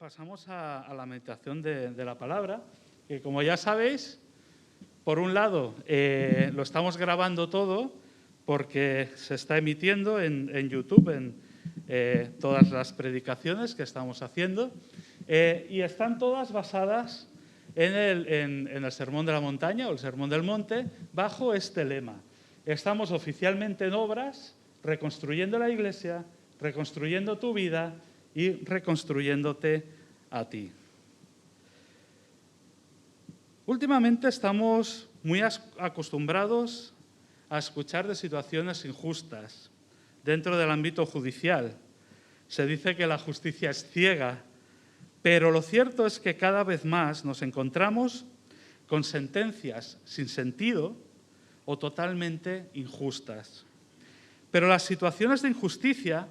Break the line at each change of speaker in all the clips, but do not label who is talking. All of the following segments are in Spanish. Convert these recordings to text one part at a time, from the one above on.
Pasamos a la meditación de la palabra, que como ya sabéis, por un lado lo estamos grabando todo porque se está emitiendo en YouTube, en todas las predicaciones que estamos haciendo, y están todas basadas en el Sermón de la Montaña o el Sermón del Monte, bajo este lema. Estamos oficialmente en obras, reconstruyendo la Iglesia, reconstruyendo tu vida y reconstruyéndote a ti. Últimamente estamos muy acostumbrados a escuchar de situaciones injustas dentro del ámbito judicial. Se dice que la justicia es ciega, pero lo cierto es que cada vez más nos encontramos con sentencias sin sentido o totalmente injustas. Pero las situaciones de injusticia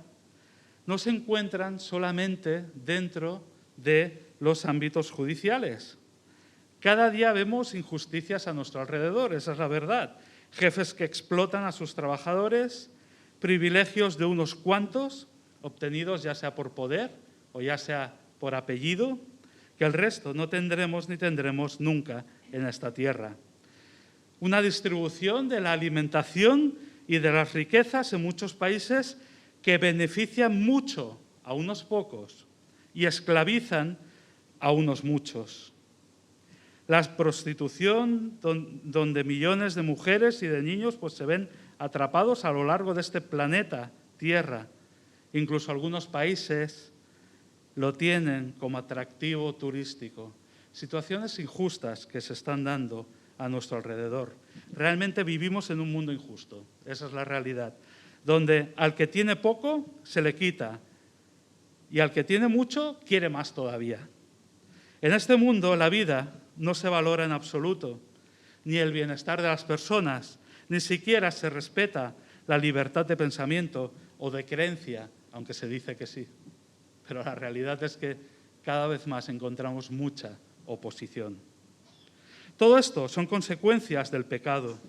no se encuentran solamente dentro de los ámbitos judiciales. Cada día vemos injusticias a nuestro alrededor, esa es la verdad. Jefes que explotan a sus trabajadores, privilegios de unos cuantos, obtenidos ya sea por poder o ya sea por apellido, que el resto no tendremos ni tendremos nunca en esta tierra. Una distribución de la alimentación y de las riquezas en muchos países que benefician mucho a unos pocos y esclavizan a unos muchos. La prostitución, donde millones de mujeres y de niños se ven atrapados a lo largo de este planeta Tierra. Incluso algunos países lo tienen como atractivo turístico. Situaciones injustas que se están dando a nuestro alrededor. Realmente vivimos en un mundo injusto, esa es la realidad, donde al que tiene poco se le quita y al que tiene mucho quiere más todavía. En este mundo la vida no se valora en absoluto, ni el bienestar de las personas, ni siquiera se respeta la libertad de pensamiento o de creencia, aunque se dice que sí. Pero la realidad es que cada vez más encontramos mucha oposición. Todo esto son consecuencias del pecado.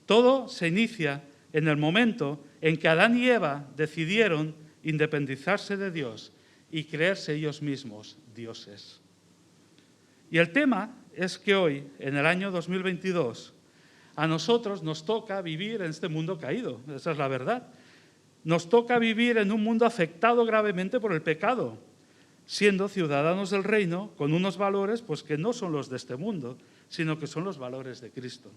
Todo se inicia en el momento en que Adán y Eva decidieron independizarse de Dios y creerse ellos mismos dioses. Y el tema es que hoy, en el año 2022, a nosotros nos toca vivir en este mundo caído, esa es la verdad. Nos toca vivir en un mundo afectado gravemente por el pecado, siendo ciudadanos del reino con unos valores que no son los de este mundo, sino que son los valores de Cristo.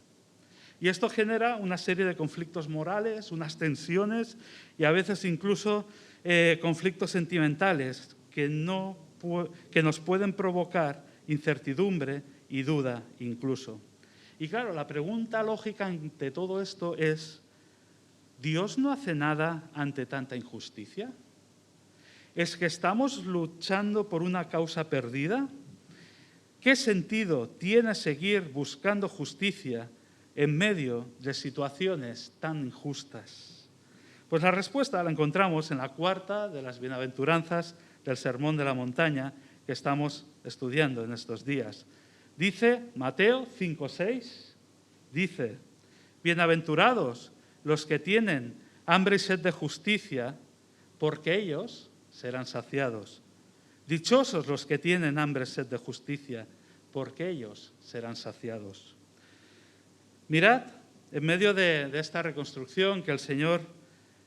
Y esto genera una serie de conflictos morales, unas tensiones y a veces incluso conflictos sentimentales que nos pueden provocar incertidumbre y duda incluso. Y claro, la pregunta lógica ante todo esto es, ¿Dios no hace nada ante tanta injusticia? ¿Es que estamos luchando por una causa perdida? ¿Qué sentido tiene seguir buscando justicia en medio de situaciones tan injustas? Pues la respuesta la encontramos en la cuarta de las bienaventuranzas del Sermón de la Montaña que estamos estudiando en estos días. Dice Mateo 5:6, dice, bienaventurados los que tienen hambre y sed de justicia, porque ellos serán saciados. Dichosos los que tienen hambre y sed de justicia, porque ellos serán saciados. Mirad, en medio de esta reconstrucción que el Señor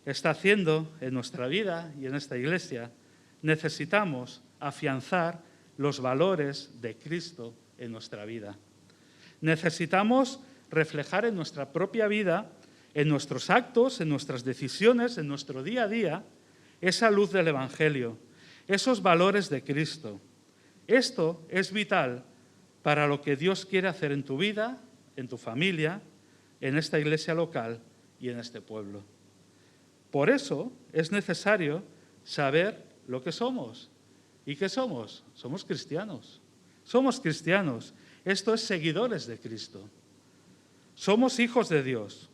está haciendo en nuestra vida y en esta iglesia, necesitamos afianzar los valores de Cristo en nuestra vida. Necesitamos reflejar en nuestra propia vida, en nuestros actos, en nuestras decisiones, en nuestro día a día, esa luz del Evangelio, esos valores de Cristo. Esto es vital para lo que Dios quiere hacer en tu vida, en tu familia, en esta iglesia local y en este pueblo. Por eso es necesario saber lo que somos. ¿Y qué somos? Somos cristianos. Somos cristianos. Esto es seguidores de Cristo. Somos hijos de Dios.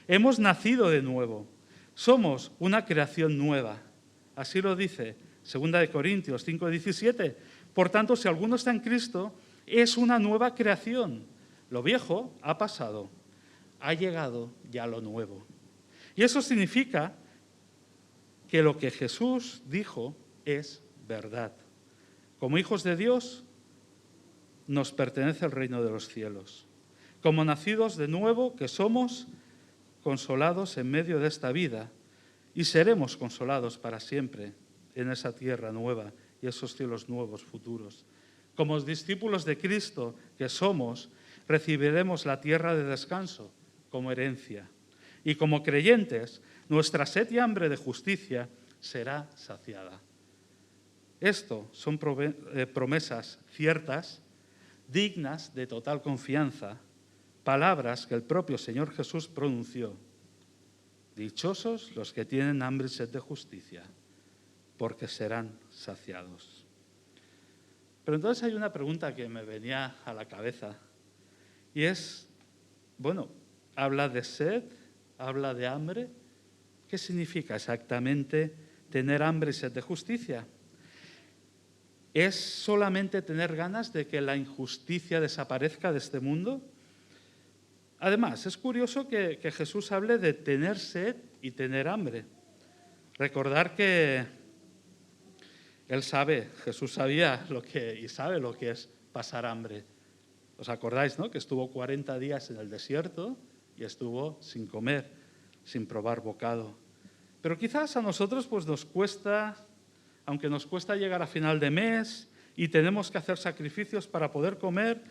Hemos nacido de nuevo. Somos una creación nueva. Así lo dice 2 Corintios 5:17. Por tanto, si alguno está en Cristo, es una nueva creación. Lo viejo ha pasado. Ha llegado ya lo nuevo. Y eso significa que lo que Jesús dijo es verdad. Como hijos de Dios, nos pertenece el reino de los cielos. Como nacidos de nuevo que somos, consolados en medio de esta vida, y seremos consolados para siempre en esa tierra nueva y esos cielos nuevos futuros. Como discípulos de Cristo que somos, recibiremos la tierra de descanso como herencia. Y como creyentes, nuestra sed y hambre de justicia será saciada. Esto son promesas ciertas, dignas de total confianza, palabras que el propio Señor Jesús pronunció. Dichosos los que tienen hambre y sed de justicia, porque serán saciados. Pero entonces hay una pregunta que me venía a la cabeza, y es, bueno, habla de sed, habla de hambre. ¿Qué significa exactamente tener hambre y sed de justicia? ¿Es solamente tener ganas de que la injusticia desaparezca de este mundo? Además, es curioso que Jesús hable de tener sed y tener hambre. Recordar que Jesús sabía y sabe lo que es pasar hambre. ¿Os acordáis, no? Que estuvo 40 días en el desierto y estuvo sin comer, sin probar bocado. Pero quizás a nosotros pues nos cuesta, aunque nos cuesta llegar a final de mes y tenemos que hacer sacrificios para poder comer,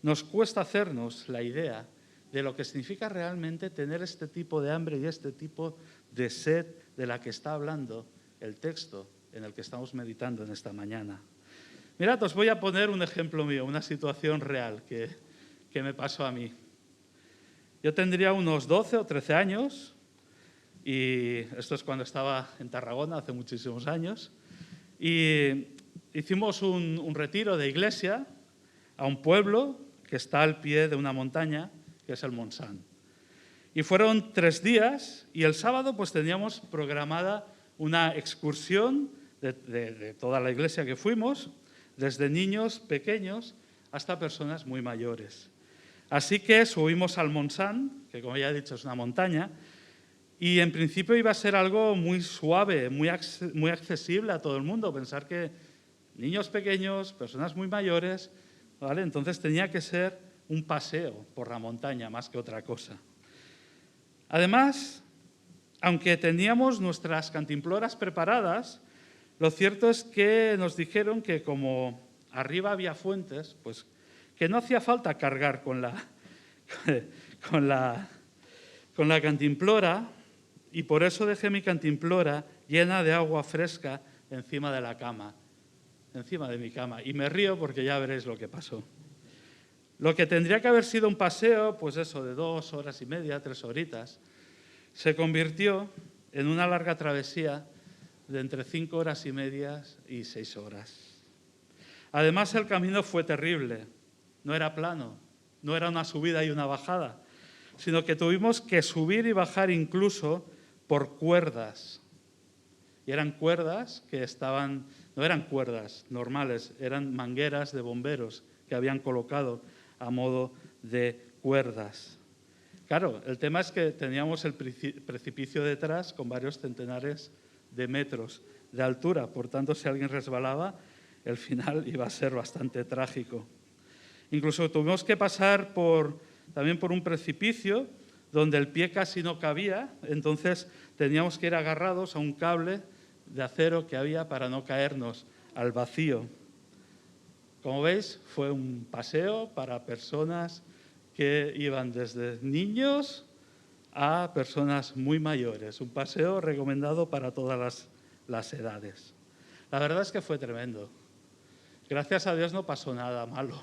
nos cuesta hacernos la idea de lo que significa realmente tener este tipo de hambre y este tipo de sed de la que está hablando el texto en el que estamos meditando en esta mañana. Mirad, os voy a poner un ejemplo mío, una situación real que me pasó a mí. Yo tendría unos 12 o 13 años, y esto es cuando estaba en Tarragona, hace muchísimos años, y hicimos un retiro de iglesia a un pueblo que está al pie de una montaña, que es el Montsant. Y fueron 3 días, y el sábado pues teníamos programada una excursión de toda la iglesia que fuimos, desde niños pequeños hasta personas muy mayores. Así que subimos al Montsant, que como ya he dicho es una montaña, y en principio iba a ser algo muy suave, muy accesible a todo el mundo. Pensar que niños pequeños, personas muy mayores, ¿vale? Entonces tenía que ser un paseo por la montaña más que otra cosa. Además, aunque teníamos nuestras cantimploras preparadas, lo cierto es que nos dijeron que como arriba había fuentes, pues que no hacía falta cargar con la cantimplora, y por eso dejé mi cantimplora llena de agua fresca encima de la cama, encima de mi cama. Y me río porque ya veréis lo que pasó. Lo que tendría que haber sido un paseo, pues eso, de 2 horas y media, 3 horitas, se convirtió en una larga travesía de entre 5 horas y media y 6 horas. Además, el camino fue terrible. No era plano, no era una subida y una bajada, sino que tuvimos que subir y bajar incluso por cuerdas. Y eran cuerdas que no eran cuerdas normales, eran mangueras de bomberos que habían colocado a modo de cuerdas. Claro, el tema es que teníamos el precipicio detrás con varios centenares de metros de altura. Por tanto, si alguien resbalaba, el final iba a ser bastante trágico. Incluso tuvimos que pasar también por un precipicio donde el pie casi no cabía, entonces teníamos que ir agarrados a un cable de acero que había para no caernos al vacío. Como veis, fue un paseo para personas que iban desde niños a personas muy mayores. Un paseo recomendado para todas las edades. La verdad es que fue tremendo. Gracias a Dios no pasó nada malo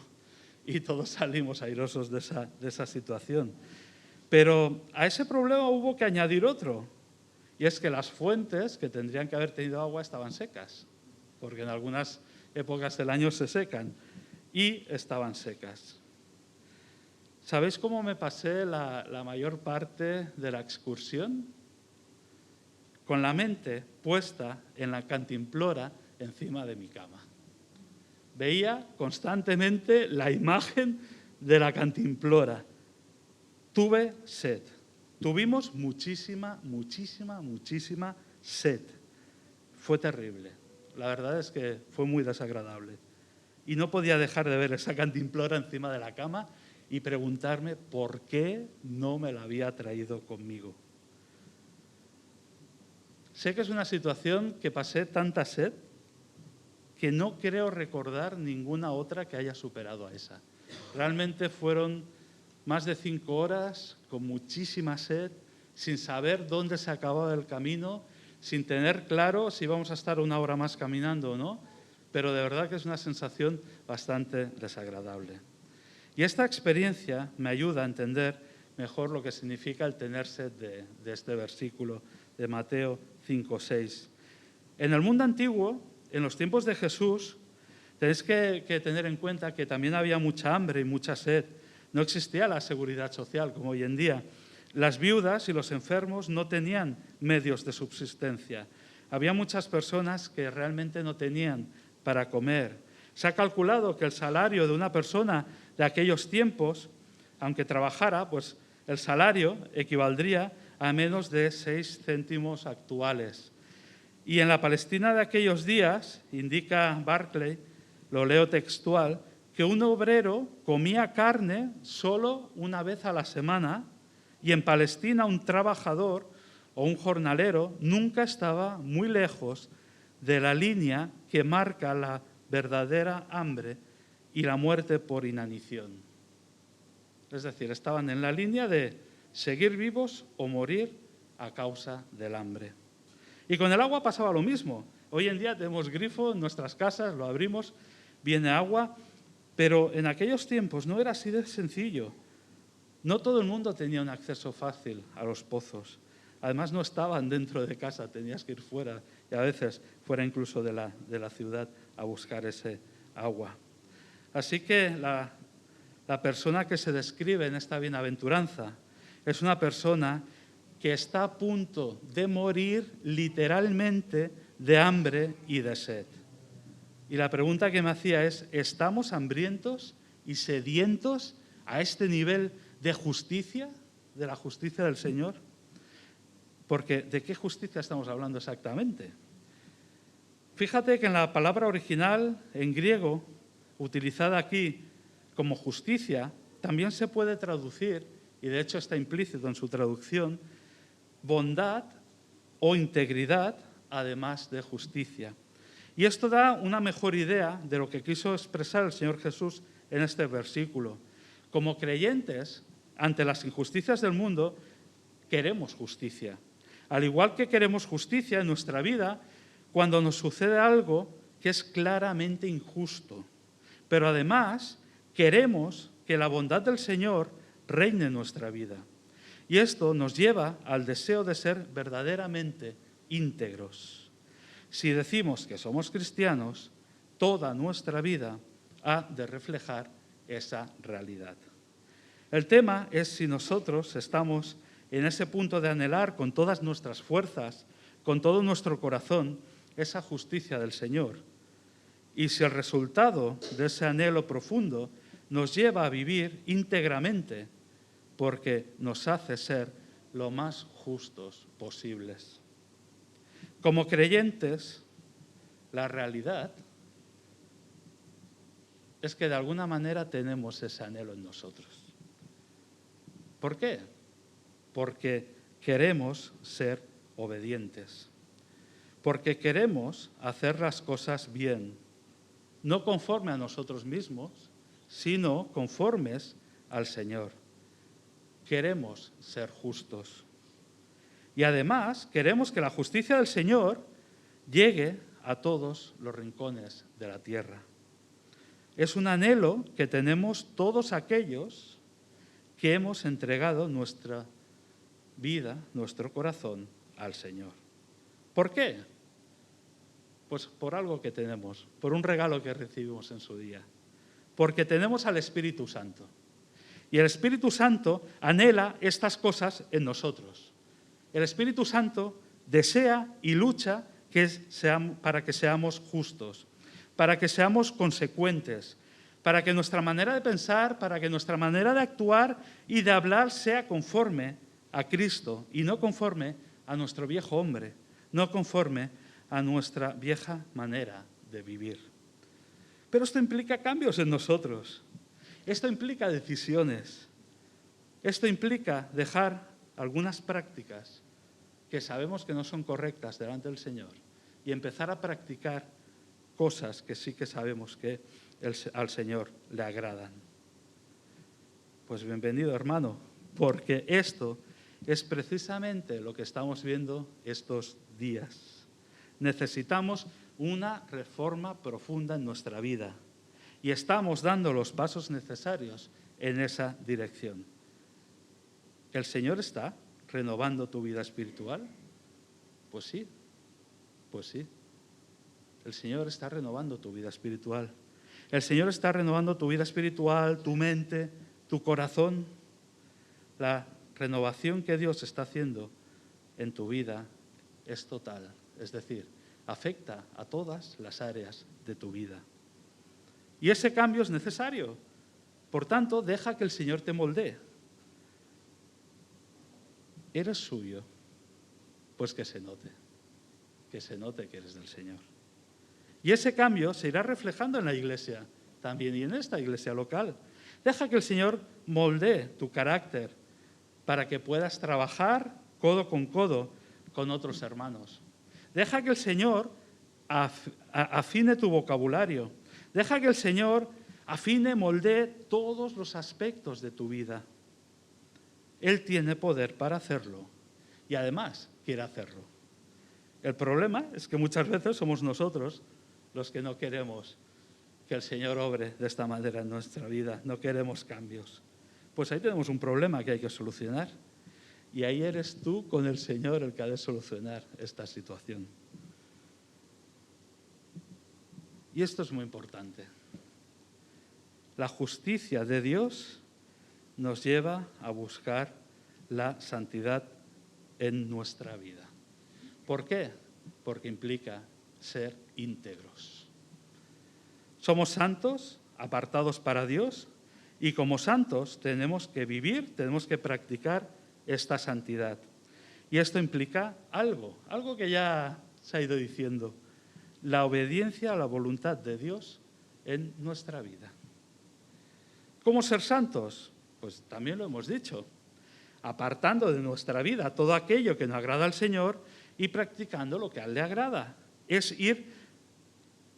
y todos salimos airosos de esa situación. Pero a ese problema hubo que añadir otro, y es que las fuentes que tendrían que haber tenido agua estaban secas, porque en algunas épocas del año se secan, y estaban secas. ¿Sabéis cómo me pasé la mayor parte de la excursión? Con la mente puesta en la cantimplora encima de mi cama. Veía constantemente la imagen de la cantimplora. Tuve sed. Tuvimos muchísima sed. Fue terrible. La verdad es que fue muy desagradable. y no podía dejar de ver esa cantimplora encima de la cama y preguntarme por qué no me la había traído conmigo. Sé que es una situación que pasé tanta sed que no creo recordar ninguna otra que haya superado a esa. Realmente fueron más de 5 horas con muchísima sed, sin saber dónde se acababa el camino, sin tener claro si íbamos a estar 1 hora más caminando o no, pero de verdad que es una sensación bastante desagradable. Y esta experiencia me ayuda a entender mejor lo que significa el tener sed de este versículo de Mateo 5:6. En el mundo antiguo, en los tiempos de Jesús, tenéis que tener en cuenta que también había mucha hambre y mucha sed. No existía la seguridad social como hoy en día. Las viudas y los enfermos no tenían medios de subsistencia. Había muchas personas que realmente no tenían para comer. Se ha calculado que el salario de una persona de aquellos tiempos, aunque trabajara, pues el salario equivaldría a menos de 6 céntimos actuales. Y en la Palestina de aquellos días, indica Barclay, lo leo textual, que un obrero comía carne solo una vez a la semana y en Palestina un trabajador o un jornalero nunca estaba muy lejos de la línea que marca la verdadera hambre y la muerte por inanición. Es decir, estaban en la línea de seguir vivos o morir a causa del hambre. Y con el agua pasaba lo mismo. Hoy en día tenemos grifo en nuestras casas, lo abrimos, viene agua, pero en aquellos tiempos no era así de sencillo. No todo el mundo tenía un acceso fácil a los pozos. Además, no estaban dentro de casa, tenías que ir fuera y a veces fuera incluso de la ciudad a buscar ese agua. Así que la persona que se describe en esta bienaventuranza es una persona que está a punto de morir literalmente de hambre y de sed. Y la pregunta que me hacía es, ¿estamos hambrientos y sedientos a este nivel de justicia, de la justicia del Señor? Porque ¿de qué justicia estamos hablando exactamente? Fíjate que en la palabra original, en griego, utilizada aquí como justicia, también se puede traducir, y de hecho está implícito en su traducción, bondad o integridad, además de justicia. Y esto da una mejor idea de lo que quiso expresar el Señor Jesús en este versículo. Como creyentes, ante las injusticias del mundo, queremos justicia. Al igual que queremos justicia en nuestra vida cuando nos sucede algo que es claramente injusto. Pero además, queremos que la bondad del Señor reine en nuestra vida. Y esto nos lleva al deseo de ser verdaderamente íntegros. Si decimos que somos cristianos, toda nuestra vida ha de reflejar esa realidad. El tema es si nosotros estamos en ese punto de anhelar con todas nuestras fuerzas, con todo nuestro corazón, esa justicia del Señor. Y si el resultado de ese anhelo profundo nos lleva a vivir íntegramente, porque nos hace ser lo más justos posibles. Como creyentes, la realidad es que de alguna manera tenemos ese anhelo en nosotros. ¿Por qué? Porque queremos ser obedientes, porque queremos hacer las cosas bien, no conforme a nosotros mismos, sino conformes al Señor. Queremos ser justos. Y además queremos que la justicia del Señor llegue a todos los rincones de la tierra. Es un anhelo que tenemos todos aquellos que hemos entregado nuestra vida, nuestro corazón al Señor. ¿Por qué? Pues por algo que tenemos, por un regalo que recibimos en su día. Porque tenemos al Espíritu Santo. Y el Espíritu Santo anhela estas cosas en nosotros. El Espíritu Santo desea y lucha para que seamos justos, para que seamos consecuentes, para que nuestra manera de pensar, para que nuestra manera de actuar y de hablar sea conforme a Cristo y no conforme a nuestro viejo hombre, no conforme a nuestra vieja manera de vivir. Pero esto implica cambios en nosotros. Esto implica decisiones. Esto implica dejar algunas prácticas que sabemos que no son correctas delante del Señor y empezar a practicar cosas que sí que sabemos que al Señor le agradan. Pues bienvenido, hermano, porque esto es precisamente lo que estamos viendo estos días. Necesitamos una reforma profunda en nuestra vida y estamos dando los pasos necesarios en esa dirección. ¿El Señor está renovando tu vida espiritual? Pues sí, pues sí. El Señor está renovando tu vida espiritual. El Señor está renovando tu vida espiritual, tu mente, tu corazón. La renovación que Dios está haciendo en tu vida es total, es decir, afecta a todas las áreas de tu vida. Y ese cambio es necesario. Por tanto, deja que el Señor te moldee. ¿Eres suyo? Pues que se note que eres del Señor. Y ese cambio se irá reflejando en la iglesia también y en esta iglesia local. Deja que el Señor moldee tu carácter para que puedas trabajar codo con otros hermanos. Deja que el Señor afine tu vocabulario. Deja que el Señor afine, moldee todos los aspectos de tu vida. Él tiene poder para hacerlo y además quiere hacerlo. El problema es que muchas veces somos nosotros los que no queremos que el Señor obre de esta manera en nuestra vida, no queremos cambios. Pues ahí tenemos un problema que hay que solucionar y ahí eres tú con el Señor el que ha de solucionar esta situación. Y esto es muy importante. La justicia de Dios nos lleva a buscar la santidad en nuestra vida. ¿Por qué? Porque implica ser íntegros. Somos santos, apartados para Dios, y como santos tenemos que vivir, tenemos que practicar esta santidad. Y esto implica algo que ya se ha ido diciendo, la obediencia a la voluntad de Dios en nuestra vida. ¿Cómo ser santos? Pues también lo hemos dicho, apartando de nuestra vida todo aquello que no agrada al Señor y practicando lo que a Él le agrada. Es ir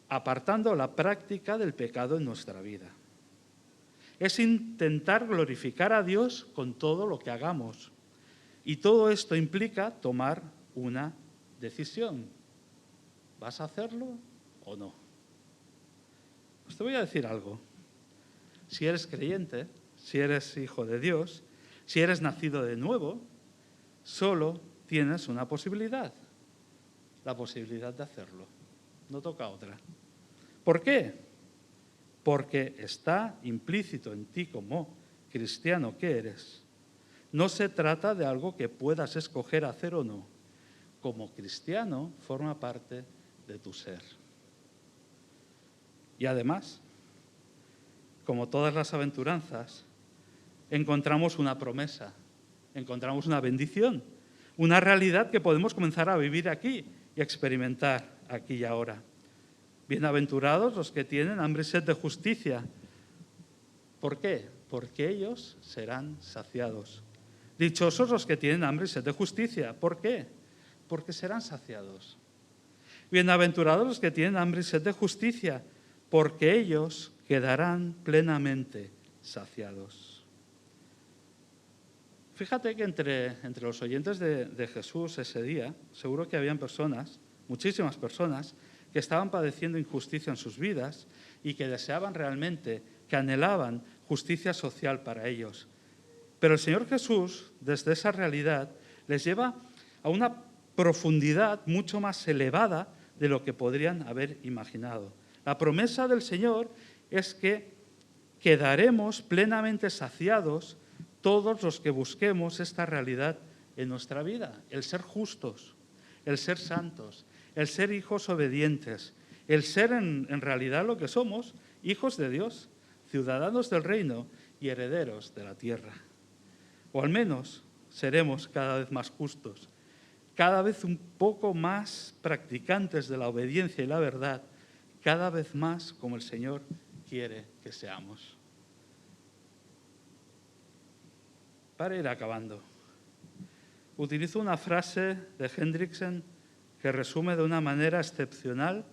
apartando la práctica del pecado en nuestra vida. Es intentar glorificar a Dios con todo lo que hagamos. Y todo esto implica tomar una decisión. ¿Vas a hacerlo o no? Pues te voy a decir algo. Si eres creyente, si eres hijo de Dios, si eres nacido de nuevo, solo tienes una posibilidad, la posibilidad de hacerlo. No toca otra. ¿Por qué? Porque está implícito en ti como cristiano que eres. No se trata de algo que puedas escoger hacer o no. Como cristiano forma parte de tu ser. Y además, como todas las aventuranzas, encontramos una promesa, encontramos una bendición, una realidad que podemos comenzar a vivir aquí y experimentar aquí y ahora. Bienaventurados los que tienen hambre y sed de justicia. ¿Por qué? Porque ellos serán saciados. Dichosos los que tienen hambre y sed de justicia. ¿Por qué? Porque serán saciados. Bienaventurados los que tienen hambre y sed de justicia, porque ellos quedarán plenamente saciados. Fíjate que entre los oyentes de Jesús ese día, seguro que habían personas, muchísimas personas, que estaban padeciendo injusticia en sus vidas y que deseaban realmente, que anhelaban justicia social para ellos. Pero el Señor Jesús, desde esa realidad, les lleva a una profundidad mucho más elevada de lo que podrían haber imaginado. La promesa del Señor es que quedaremos plenamente saciados todos los que busquemos esta realidad en nuestra vida, el ser justos, el ser santos, el ser hijos obedientes, el ser en realidad lo que somos, hijos de Dios, ciudadanos del reino y herederos de la tierra. O al menos seremos cada vez más justos, cada vez un poco más practicantes de la obediencia y la verdad, cada vez más como el Señor quiere que seamos. Para ir acabando, utilizo una frase de Hendriksen que resume de una manera excepcional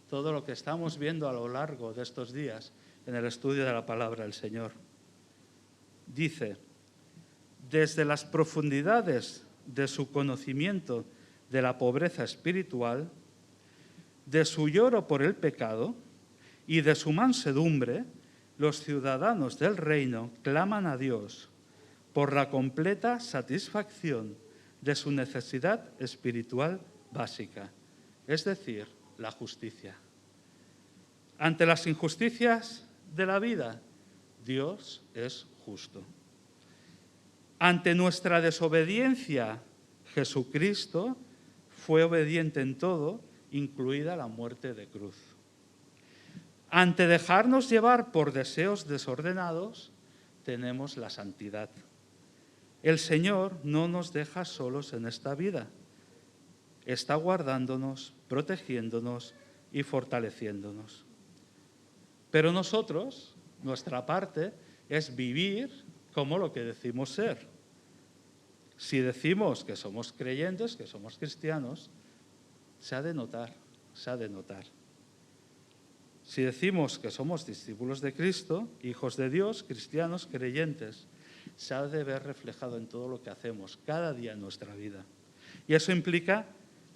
todo lo que estamos viendo a lo largo de estos días en el estudio de la palabra del Señor. Dice: desde las profundidades de su conocimiento de la pobreza espiritual, de su lloro por el pecado y de su mansedumbre, los ciudadanos del reino claman a Dios por la completa satisfacción de su necesidad espiritual básica, es decir, la justicia. Ante las injusticias de la vida, Dios es justo. Ante nuestra desobediencia, Jesucristo fue obediente en todo, incluida la muerte de cruz. Ante dejarnos llevar por deseos desordenados, tenemos la santidad. El Señor no nos deja solos en esta vida. Está guardándonos, protegiéndonos y fortaleciéndonos. Pero nosotros, nuestra parte, es vivir como lo que decimos ser. Si decimos que somos creyentes, que somos cristianos, se ha de notar, se ha de notar. Si decimos que somos discípulos de Cristo, hijos de Dios, cristianos, creyentes, se ha de ver reflejado en todo lo que hacemos cada día en nuestra vida. Y eso implica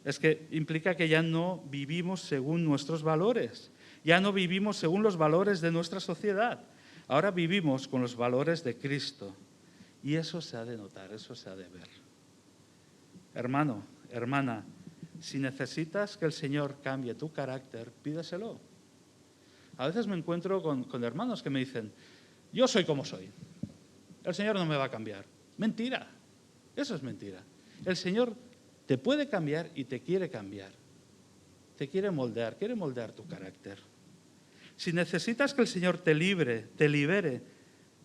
que ya no vivimos según nuestros valores, ya no vivimos según los valores de nuestra sociedad. Ahora vivimos con los valores de Cristo. Y eso se ha de notar, eso se ha de ver. Hermano, hermana, si necesitas que el Señor cambie tu carácter, pídeselo. A veces me encuentro con hermanos que me dicen: yo soy como soy, el Señor no me va a cambiar. Mentira, eso es mentira. El Señor te puede cambiar y te quiere cambiar. Te quiere moldear tu carácter. Si necesitas que el Señor te libere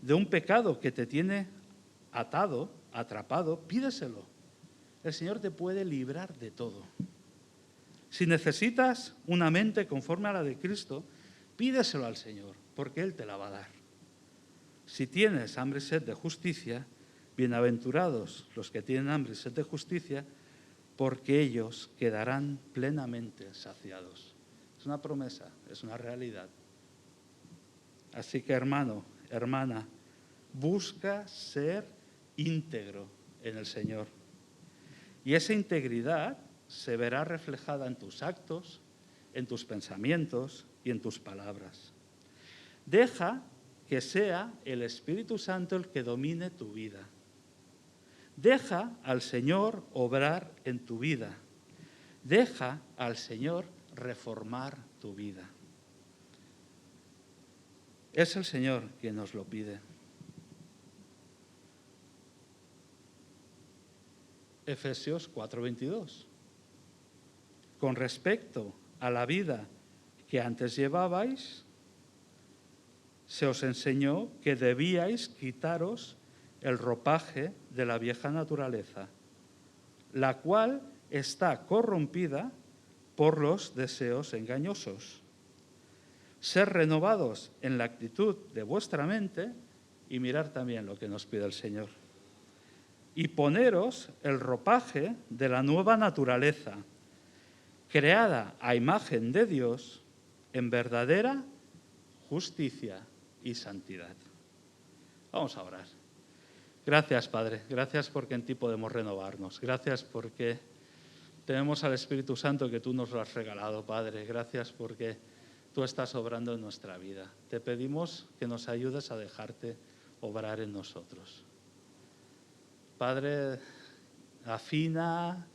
de un pecado que te tiene atado, atrapado, pídeselo. El Señor te puede librar de todo. Si necesitas una mente conforme a la de Cristo, pídeselo al Señor, porque Él te la va a dar. Si tienes hambre y sed de justicia, bienaventurados los que tienen hambre y sed de justicia, porque ellos quedarán plenamente saciados. Es una promesa, es una realidad. Así que, hermano, hermana, busca ser íntegro en el Señor. Y esa integridad se verá reflejada en tus actos, en tus pensamientos y en tus palabras. Deja que sea el Espíritu Santo el que domine tu vida. Deja al Señor obrar en tu vida. Deja al Señor reformar tu vida. Es el Señor quien nos lo pide. Efesios 4:22. Con respecto a la vida que antes llevabais, se os enseñó que debíais quitaros el ropaje de la vieja naturaleza, la cual está corrompida por los deseos engañosos. Ser renovados en la actitud de vuestra mente y mirar también lo que nos pide el Señor. Y poneros el ropaje de la nueva naturaleza, creada a imagen de Dios en verdadera justicia y santidad. Vamos a orar. Gracias, Padre. Gracias porque en ti podemos renovarnos. Gracias porque tenemos al Espíritu Santo que tú nos lo has regalado, Padre. Gracias porque tú estás obrando en nuestra vida. Te pedimos que nos ayudes a dejarte obrar en nosotros. Padre, afina,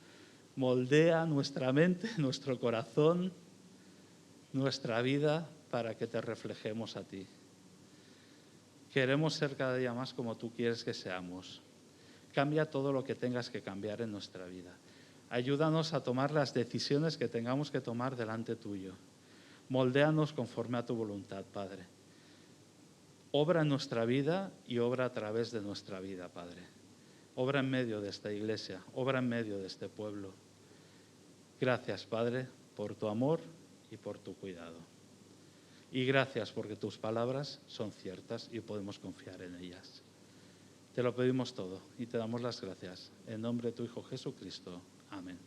moldea nuestra mente, nuestro corazón, nuestra vida para que te reflejemos a ti. Queremos ser cada día más como tú quieres que seamos. Cambia todo lo que tengas que cambiar en nuestra vida. Ayúdanos a tomar las decisiones que tengamos que tomar delante tuyo. Moldéanos conforme a tu voluntad, Padre. Obra en nuestra vida y obra a través de nuestra vida, Padre. Obra en medio de esta iglesia, obra en medio de este pueblo. Gracias, Padre, por tu amor y por tu cuidado. Y gracias porque tus palabras son ciertas y podemos confiar en ellas. Te lo pedimos todo y te damos las gracias. En nombre de tu Hijo Jesucristo. Amén.